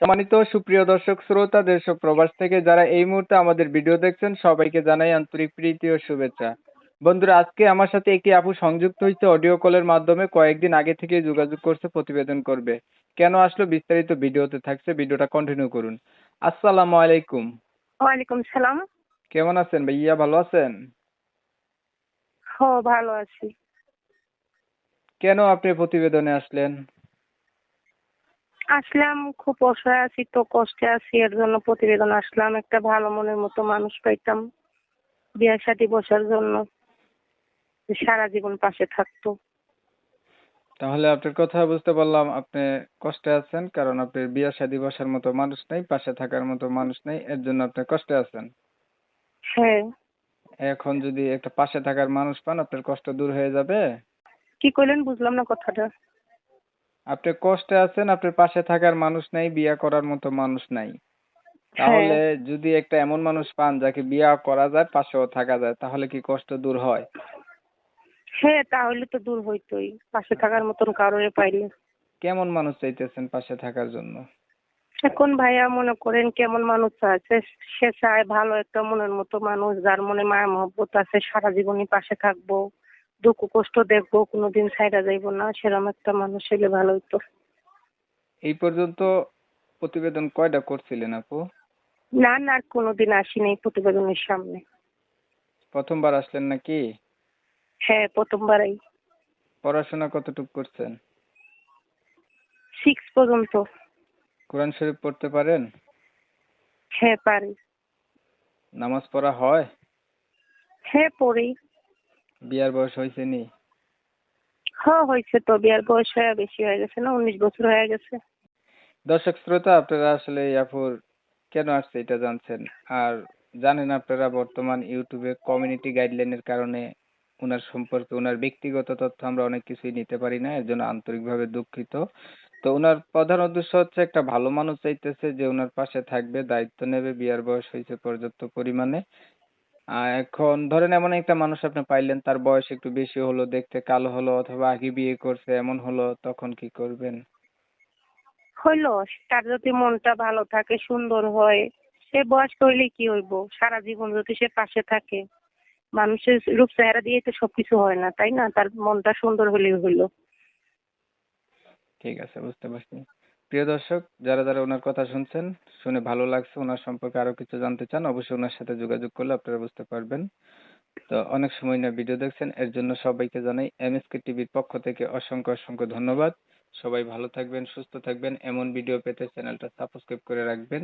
সম্মানিত সুপ্রিয় দর্শক শ্রোতা দেশ ও প্রবাস থেকে যারা এই মুহূর্তে আমাদের ভিডিও দেখছেন সবাইকে জানাই আন্তরিক প্রীতি ও শুভেচ্ছা। বন্ধুরা, আজকে আমার সাথে একটি আপু সংযুক্ত হয়েছে অডিও কলের মাধ্যমে, কয়েকদিন আগে থেকে যোগাযোগ করছে প্রতিবেদন করবে। কেন আসলো বিস্তারিত ভিডিওতে থাকছে, ভিডিওটা কন্টিনিউ করুন। আসসালামু আলাইকুম। ওয়ালাইকুম সালাম। কেমন আছেন ভাইয়া, ভালো আছেন? ভালো আছি। কেন আপনি প্রতিবেদনে আসলেন? আসলাম, খুব অসহায় আছি তো, কষ্টে আছি, এর জন্য প্রতিবেদন আসলাম। একটা ভালো মনের মতো মানুষ পাইতাম বিয়ের সাথে বসার জন্য, যে সারা জীবন পাশে থাকতো। তাহলে আপনার কথা বুঝতে পারলাম, আপনি কষ্টে আছেন কারণ আপনার বিয়ে শাদী বসার মতো মানুষ নেই, পাশে থাকার মতো মানুষ নেই, এর জন্য আপনি কষ্টে আছেন। হ্যাঁ। এখন যদি একটা পাশে থাকার মানুষ পান, আপনার কষ্ট দূর হয়ে যাবে। কি কইলেন, বুঝলাম না কথাটা। আপনি কষ্টে আছেন, আপনার পাশে থাকার মানুষ নাই, বিয়ে করার মতো মানুষ নাই। হ্যাঁ। তাহলে যদি একটা এমন মানুষ পান যাকে বিয়ে করা যায়, পাশেও থাকা যায়, তাহলে কি কষ্ট দূর হয়? হ্যাঁ, তাহলে তো দূর হইতোই, পাশে থাকার মতন কারোরে পাইলে। কেমন মানুষ চাইতেছেন পাশে থাকার জন্য? এখন ভাইয়া মনে করেন কেমন মানুষ আছে, সে চায় ভালো একটা মনের মতো মানুষ, যার মনে মায়া মহব্বত আছে, সারা জীবনই পাশে থাকবো, দুঃখ কষ্ট দেখবো, কোনোদিন ছাইড়া যাইবো না, সেরকম একটা মানুষ হইলে ভালো হইতো। এই পর্যন্ত প্রতিবেদন কয়টা করছিলেন আপু? না না, আর কোনোদিন আসিনি প্রতিবেদনের সামনে। প্রথমবার আসলেন নাকি? হ্যাঁ, প্রথমবারই। পড়াশোনা কতটুকু করছেন? 6 পর্যন্ত। কোরআন শরীফ পড়তে পারেন? হ্যাঁ, পারি। নামাজ পড়া হয়? হ্যাঁ, পড়ি। বিয়ার বয়স হয়েছে নি? হ্যাঁ, হয়েছে তো, বিয়ার বয়স হয়ে বেশি হয়ে গেছে না, 19 বছর হয়ে গেছে। দর্শক শ্রোতা, আপনারা আসলে এই আপুর কেন আসছে এটা জানছেন। আর জানেন আপনারা বর্তমান ইউটিউবে কমিউনিটি গাইডলাইনের কারণে উনার সম্পর্কে, উনার ব্যক্তিগত তথ্য আমরা অনেক কিছুই নিতে পারি না, এর জন্য আন্তরিকভাবে দুঃখিত। তো উনার প্রধান উদ্দেশ্য হচ্ছে একটা ভালো মানুষ চাইতেছে যে উনার পাশে থাকবে, দায়িত্ব নেবে, বিয়ার বয়স হয়েছে পর্যাপ্ত পরিমাণে। এখন ধরেন এমন একটা মানুষ আপনি পাইলেন, তার বয়স একটু বেশি হলো, দেখতে কালো হলো, অথবা আগে বিয়ে করছে এমন হলো, তখন কি করবেন? হইলো, তার যদি মনটা ভালো থাকে, সুন্দর হয়, সে বয়স হইলে কি হইব, সারা জীবন যদি সে পাশে থাকে। মানুষের রূপ চেহারা দিয়ে তো সবকিছু হয় না, তাই না? তার মনটা সুন্দর হলেই হইলো। ঠিক আছে, বুঝতে পারছি। প্রিয় দর্শক, যারা যারা ওনার কথা শুনছেন, শুনে ভালো লাগছে, ওনার সম্পর্কে আরো কিছু জানতে চান, অবশ্যই ওনার সাথে যোগাযোগ করলে আপনারা বুঝতে পারবেন। তো অনেক সময় না ভিডিও দেখছেন, এর জন্য সবাইকে জানাই এমএসকে টিভির পক্ষ থেকে অসংখ্য অসংখ্য ধন্যবাদ। সবাই ভালো থাকবেন, সুস্থ থাকবেন, এমন ভিডিও পেতে চ্যানেলটা সাবস্ক্রাইব করে রাখবেন।